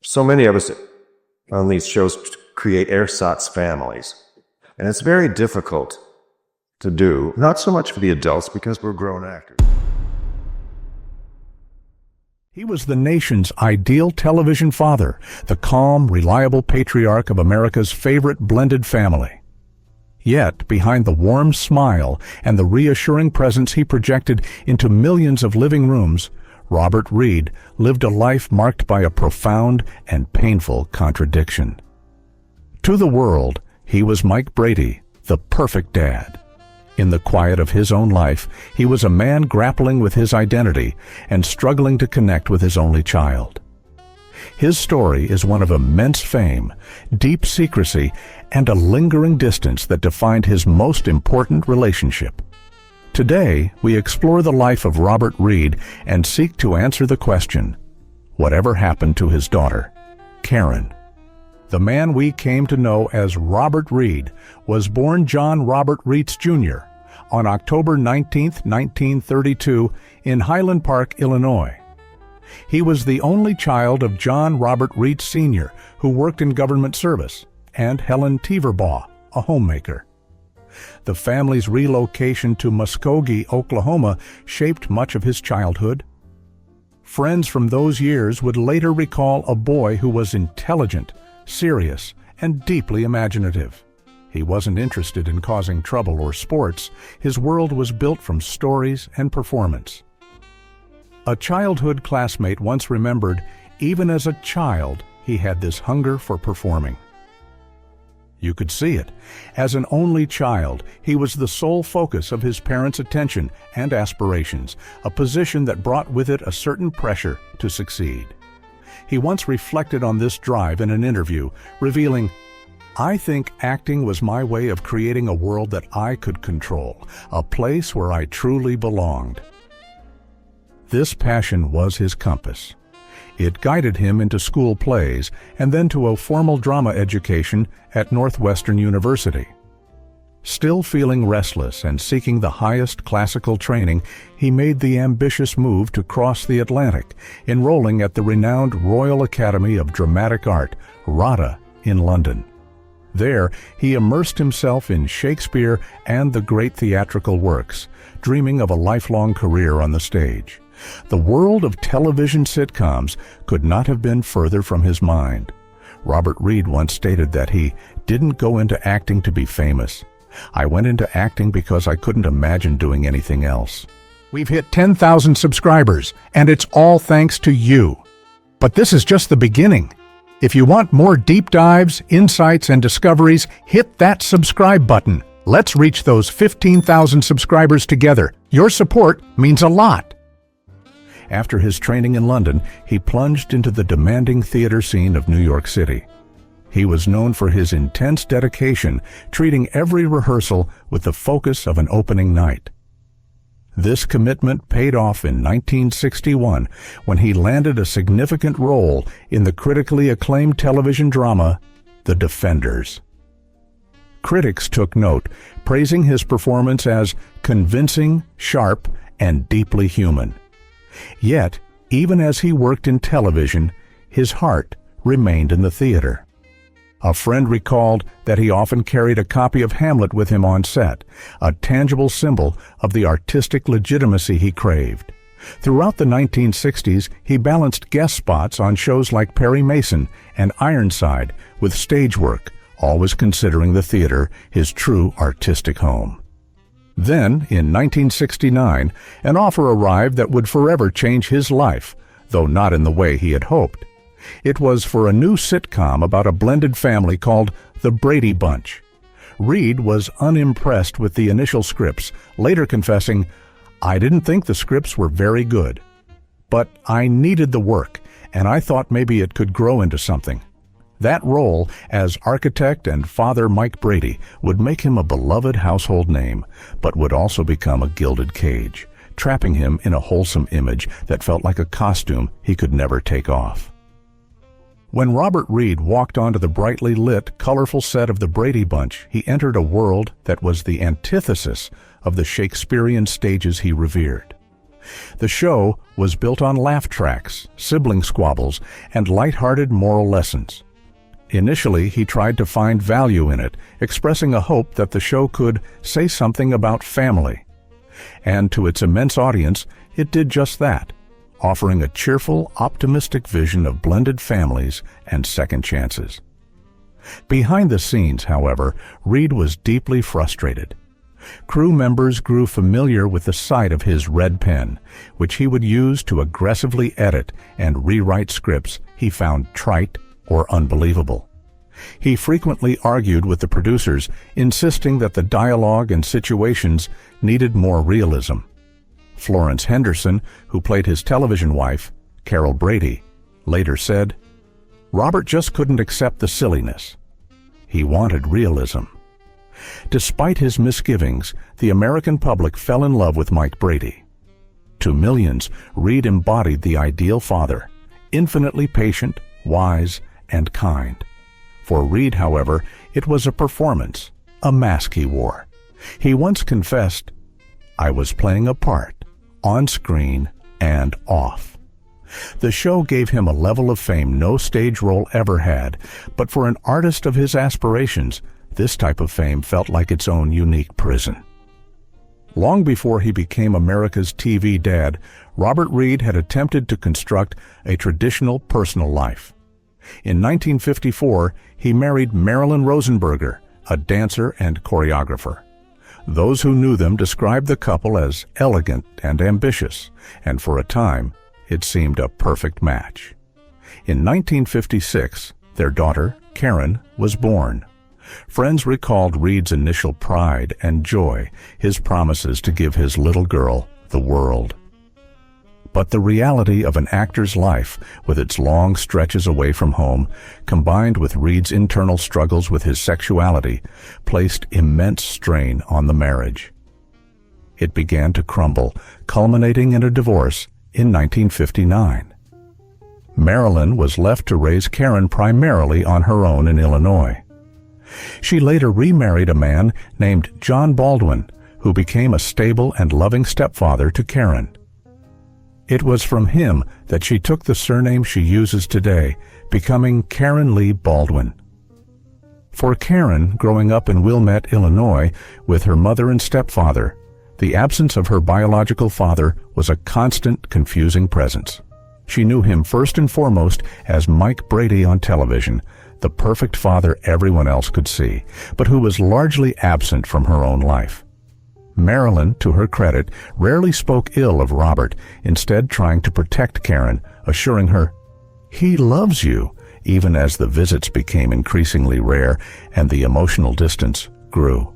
So many of us on these shows create ersatz families, and it's very difficult to do, not so much for the adults because we're grown actors. He was the nation's ideal television father, the calm, reliable patriarch of America's favorite blended family. Yet, behind the warm smile and the reassuring presence he projected into millions of living rooms, Robert Reed lived a life marked by a profound and painful contradiction. To the world, he was Mike Brady, the perfect dad. In the quiet of his own life, he was a man grappling with his identity and struggling to connect with his only child. His story is one of immense fame, deep secrecy, and a lingering distance that defined his most important relationship. Today, we explore the life of Robert Reed and seek to answer the question, whatever happened to his daughter, Karen? The man we came to know as Robert Reed was born John Robert Reitz Jr. on October 19, 1932, in Highland Park, Illinois. He was the only child of John Robert Reitz Sr., who worked in government service, and Helen Teverbaugh, a homemaker. The family's relocation to Muskogee, Oklahoma, shaped much of his childhood. Friends from those years would later recall a boy who was intelligent, serious, and deeply imaginative. He wasn't interested in causing trouble or sports. His world was built from stories and performance. A childhood classmate once remembered, even as a child, he had this hunger for performing. You could see it. As an only child, he was the sole focus of his parents' attention and aspirations, a position that brought with it a certain pressure to succeed. He once reflected on this drive in an interview, revealing, "I think acting was my way of creating a world that I could control, a place where I truly belonged." This passion was his compass. It guided him into school plays and then to a formal drama education at Northwestern University. Still feeling restless and seeking the highest classical training, he made the ambitious move to cross the Atlantic, enrolling at the renowned Royal Academy of Dramatic Art, RADA, in London. There, he immersed himself in Shakespeare and the great theatrical works, dreaming of a lifelong career on the stage. The world of television sitcoms could not have been further from his mind. Robert Reed once stated that he didn't go into acting to be famous. "I went into acting because I couldn't imagine doing anything else." We've hit 10,000 subscribers, and it's all thanks to you. But this is just the beginning. If you want more deep dives, insights, and discoveries, hit that subscribe button. Let's reach those 15,000 subscribers together. Your support means a lot. After his training in London, he plunged into the demanding theater scene of New York City. He was known for his intense dedication, treating every rehearsal with the focus of an opening night. This commitment paid off in 1961 when he landed a significant role in the critically acclaimed television drama, The Defenders. Critics took note, praising his performance as convincing, sharp, and deeply human. Yet, even as he worked in television, his heart remained in the theater. A friend recalled that he often carried a copy of Hamlet with him on set, a tangible symbol of the artistic legitimacy he craved. Throughout the 1960s, he balanced guest spots on shows like Perry Mason and Ironside with stage work, always considering the theater his true artistic home. Then, in 1969, an offer arrived that would forever change his life, though not in the way he had hoped. It was for a new sitcom about a blended family called The Brady Bunch. Reed was unimpressed with the initial scripts, later confessing, "I didn't think the scripts were very good. But I needed the work, and I thought maybe it could grow into something." That role as architect and father Mike Brady would make him a beloved household name, but would also become a gilded cage, trapping him in a wholesome image that felt like a costume he could never take off. When Robert Reed walked onto the brightly lit, colorful set of The Brady Bunch, he entered a world that was the antithesis of the Shakespearean stages he revered. The show was built on laugh tracks, sibling squabbles, and light-hearted moral lessons. Initially, he tried to find value in it, expressing a hope that the show could say something about family. And to its immense audience, it did just that, offering a cheerful, optimistic vision of blended families and second chances. Behind the scenes, however, Reed was deeply frustrated. Crew members grew familiar with the sight of his red pen, which he would use to aggressively edit and rewrite scripts he found trite or unbelievable. He frequently argued with the producers, insisting that the dialogue and situations needed more realism. Florence Henderson, who played his television wife, Carol Brady, later said, "Robert just couldn't accept the silliness. He wanted realism." Despite his misgivings, the American public fell in love with Mike Brady. To millions, Reed embodied the ideal father, infinitely patient, wise, and kind. For Reed, however, it was a performance, a mask he wore. He once confessed, "I was playing a part, on screen and off." The show gave him a level of fame no stage role ever had, but for an artist of his aspirations, this type of fame felt like its own unique prison. Long before he became America's TV dad, Robert Reed had attempted to construct a traditional personal life. In 1954, he married Marilyn Rosenberger, a dancer and choreographer. Those who knew them described the couple as elegant and ambitious, and for a time, it seemed a perfect match. In 1956, their daughter, Karen, was born. Friends recalled Reed's initial pride and joy, his promises to give his little girl the world. But the reality of an actor's life, with its long stretches away from home, combined with Reed's internal struggles with his sexuality, placed immense strain on the marriage. It began to crumble, culminating in a divorce in 1959. Marilyn was left to raise Karen primarily on her own in Illinois. She later remarried a man named John Baldwin, who became a stable and loving stepfather to Karen. It was from him that she took the surname she uses today, becoming Karen Leigh Baldwin. For Karen, growing up in Wilmette, Illinois, with her mother and stepfather, the absence of her biological father was a constant, confusing presence. She knew him first and foremost as Mike Brady on television, the perfect father everyone else could see, but who was largely absent from her own life. Marilyn, to her credit, rarely spoke ill of Robert, instead trying to protect Karen, assuring her, "He loves you," even as the visits became increasingly rare and the emotional distance grew.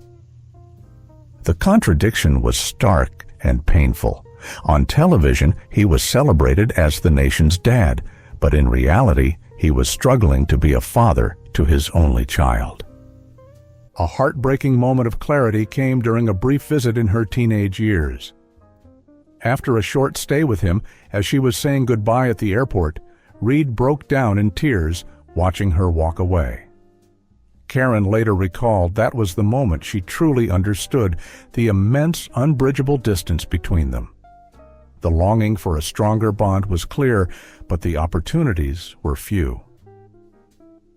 The contradiction was stark and painful. On television, he was celebrated as the nation's dad, but in reality, he was struggling to be a father to his only child. A heartbreaking moment of clarity came during a brief visit in her teenage years. After a short stay with him, as she was saying goodbye at the airport, Reed broke down in tears, watching her walk away. Karen later recalled that was the moment she truly understood the immense, unbridgeable distance between them. The longing for a stronger bond was clear, but the opportunities were few.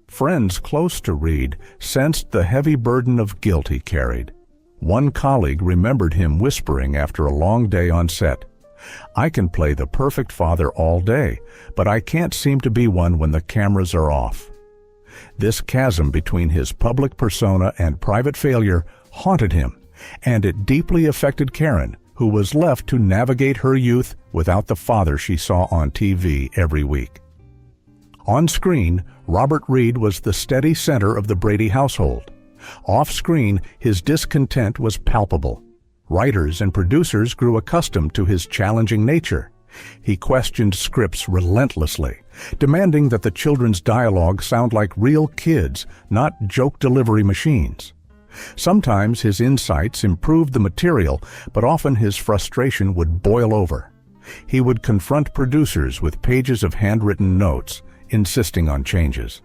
Friends close to Reed sensed the heavy burden of guilt he carried. One colleague remembered him whispering after a long day on set, "I can play the perfect father all day, but I can't seem to be one when the cameras are off." This chasm between his public persona and private failure haunted him, and it deeply affected Karen, who was left to navigate her youth without the father she saw on TV every week. On screen, Robert Reed was the steady center of the Brady household. Off-screen, his discontent was palpable. Writers and producers grew accustomed to his challenging nature. He questioned scripts relentlessly, demanding that the children's dialogue sound like real kids, not joke delivery machines. Sometimes his insights improved the material, but often his frustration would boil over. He would confront producers with pages of handwritten notes, insisting on changes.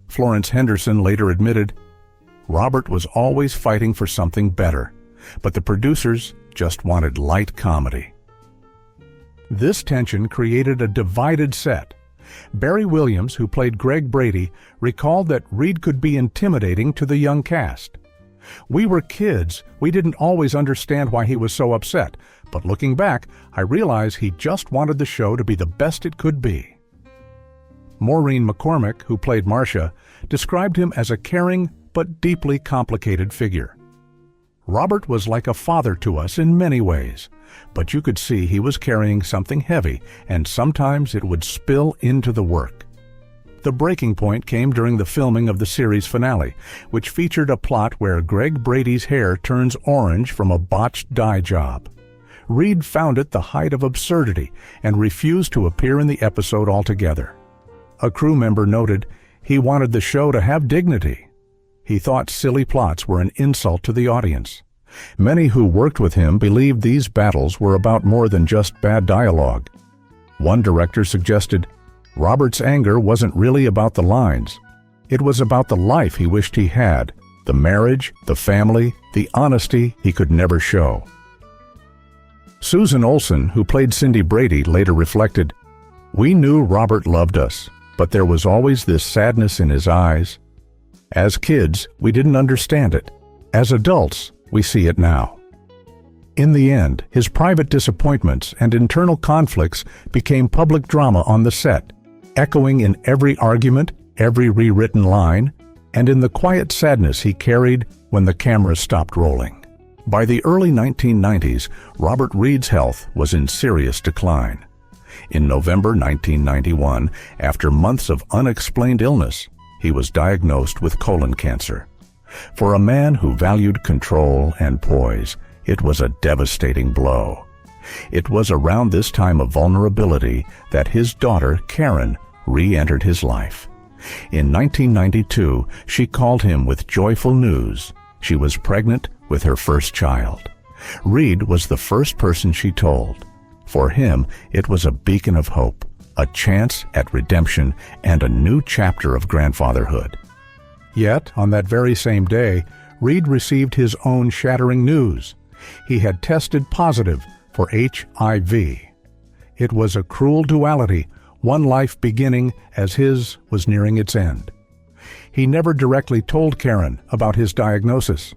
Florence Henderson later admitted, "Robert was always fighting for something better, but the producers just wanted light comedy." This tension created a divided set. Barry Williams, who played Greg Brady, recalled that Reed could be intimidating to the young cast. "We were kids. We didn't always understand why he was so upset, but looking back, I realize he just wanted the show to be the best it could be." Maureen McCormick, who played Marcia, described him as a caring but deeply complicated figure. "Robert was like a father to us in many ways, but you could see he was carrying something heavy, and sometimes it would spill into the work." The breaking point came during the filming of the series finale, which featured a plot where Greg Brady's hair turns orange from a botched dye job. Reed found it the height of absurdity and refused to appear in the episode altogether. A crew member noted he wanted the show to have dignity. He thought silly plots were an insult to the audience. Many who worked with him believed these battles were about more than just bad dialogue. One director suggested Robert's anger wasn't really about the lines. It was about the life he wished he had, the marriage, the family, the honesty he could never show. Susan Olsen, who played Cindy Brady, later reflected, "We knew Robert loved us, but there was always this sadness in his eyes. As kids, we didn't understand it. As adults, we see it now." In the end, his private disappointments and internal conflicts became public drama on the set, echoing in every argument, every rewritten line, and in the quiet sadness he carried when the camera stopped rolling. By the early 1990s, Robert Reed's health was in serious decline. In November 1991, after months of unexplained illness, he was diagnosed with colon cancer. For a man who valued control and poise, it was a devastating blow. It was around this time of vulnerability that his daughter, Karen, re-entered his life. In 1992, she called him with joyful news. She was pregnant with her first child. Reed was the first person she told. For him, it was a beacon of hope, a chance at redemption, and a new chapter of grandfatherhood. Yet, on that very same day, Reed received his own shattering news. He had tested positive for HIV. It was a cruel duality, one life beginning as his was nearing its end. He never directly told Karen about his diagnosis.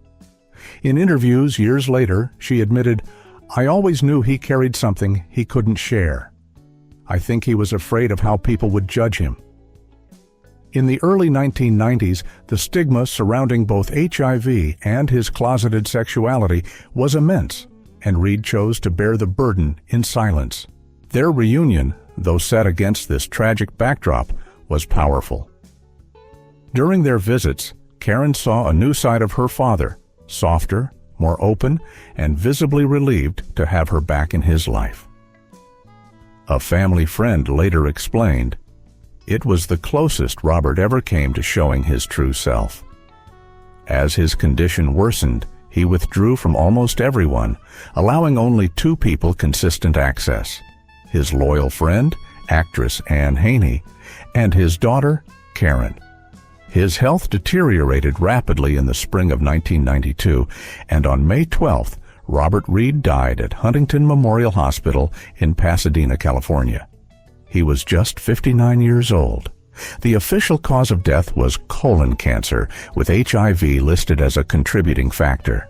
In interviews years later, she admitted, "I always knew he carried something he couldn't share. I think he was afraid of how people would judge him." In the early 1990s, the stigma surrounding both HIV and his closeted sexuality was immense, and Reed chose to bear the burden in silence. Their reunion, though set against this tragic backdrop, was powerful. During their visits, Karen saw a new side of her father, softer, more open, and visibly relieved to have her back in his life. A family friend later explained, "It was the closest Robert ever came to showing his true self. As his condition worsened, he withdrew from almost everyone, allowing only two people consistent access: his loyal friend, actress Anne Haney, and his daughter, Karen." His health deteriorated rapidly in the spring of 1992, and on May 12th, Robert Reed died at Huntington Memorial Hospital in Pasadena, California. He was just 59 years old. The official cause of death was colon cancer, with HIV listed as a contributing factor.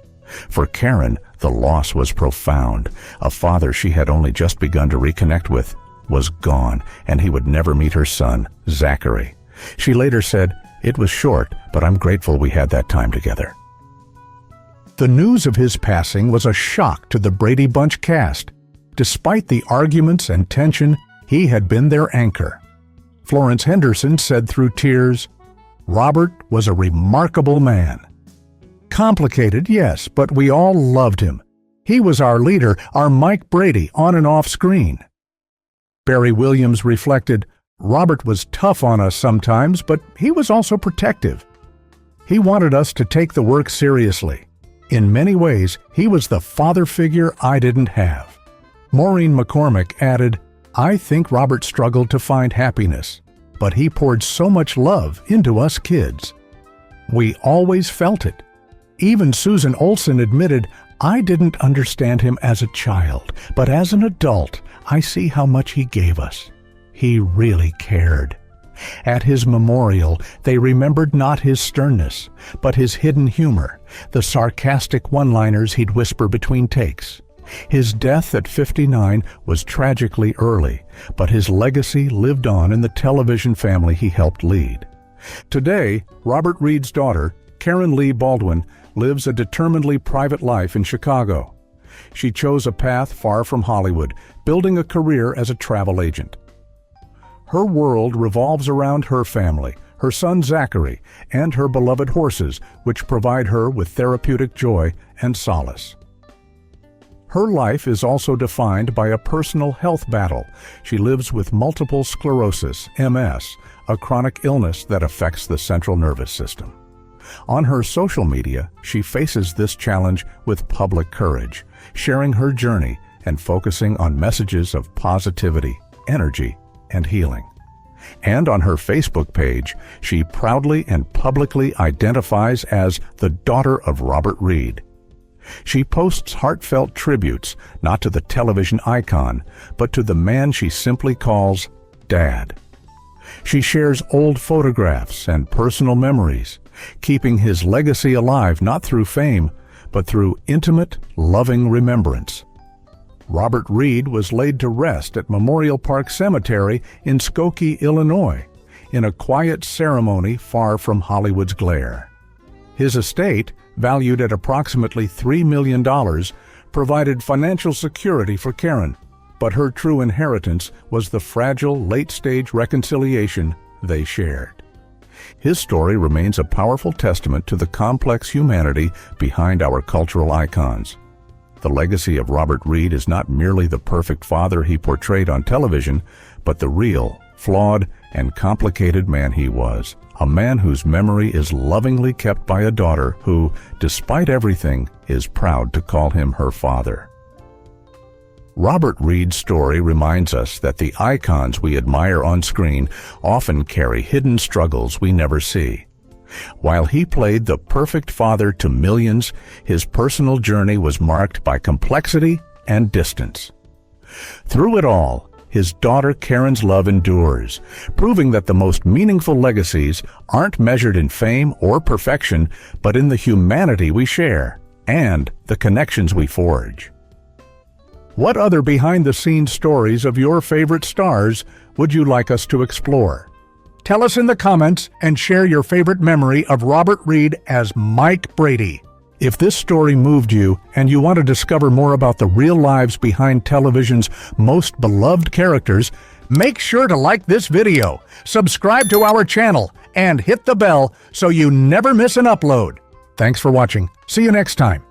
For Karen, the loss was profound. A father she had only just begun to reconnect with was gone, and he would never meet her son, Zachary. She later said, "It was short, but I'm grateful we had that time together." The news of his passing was a shock to the Brady Bunch cast. Despite the arguments and tension, he had been their anchor. Florence Henderson said through tears, "Robert was a remarkable man. Complicated, yes, but we all loved him. He was our leader, our Mike Brady, on and off screen." Barry Williams reflected, "Robert was tough on us sometimes, but he was also protective. He wanted us to take the work seriously. In many ways, he was the father figure I didn't have." Maureen McCormick added, "I think Robert struggled to find happiness, but he poured so much love into us kids. We always felt it. Even Susan Olsen admitted, I didn't understand him as a child, but as an adult, I see how much he gave us. He really cared. At his memorial, they remembered not his sternness, but his hidden humor, the sarcastic one-liners he'd whisper between takes. His death at 59 was tragically early, but his legacy lived on in the television family he helped lead. Today, Robert Reed's daughter, Karen Leigh Baldwin, lives a determinedly private life in Chicago. She chose a path far from Hollywood, building a career as a travel agent. Her world revolves around her family, her son Zachary, and her beloved horses, which provide her with therapeutic joy and solace. Her life is also defined by a personal health battle. She lives with multiple sclerosis, MS, a chronic illness that affects the central nervous system. On her social media, she faces this challenge with public courage, sharing her journey and focusing on messages of positivity, energy, and healing. And on her Facebook page, she proudly and publicly identifies as the daughter of Robert Reed. She posts heartfelt tributes, not to the television icon, but to the man she simply calls Dad. She shares old photographs and personal memories, keeping his legacy alive not through fame, but through intimate, loving remembrance. Robert Reed was laid to rest at Memorial Park Cemetery in Skokie, Illinois, in a quiet ceremony far from Hollywood's glare. His estate, valued at approximately $3 million, provided financial security for Karen, but her true inheritance was the fragile late-stage reconciliation they shared. His story remains a powerful testament to the complex humanity behind our cultural icons. The legacy of Robert Reed is not merely the perfect father he portrayed on television, but the real, flawed, and complicated man he was. A man whose memory is lovingly kept by a daughter who, despite everything, is proud to call him her father. Robert Reed's story reminds us that the icons we admire on screen often carry hidden struggles we never see. While he played the perfect father to millions, his personal journey was marked by complexity and distance. Through it all, his daughter Karen's love endures, proving that the most meaningful legacies aren't measured in fame or perfection, but in the humanity we share and the connections we forge. What other behind-the-scenes stories of your favorite stars would you like us to explore? Tell us in the comments and share your favorite memory of Robert Reed as Mike Brady. If this story moved you and you want to discover more about the real lives behind television's most beloved characters, make sure to like this video, subscribe to our channel, and hit the bell so you never miss an upload. Thanks for watching. See you next time.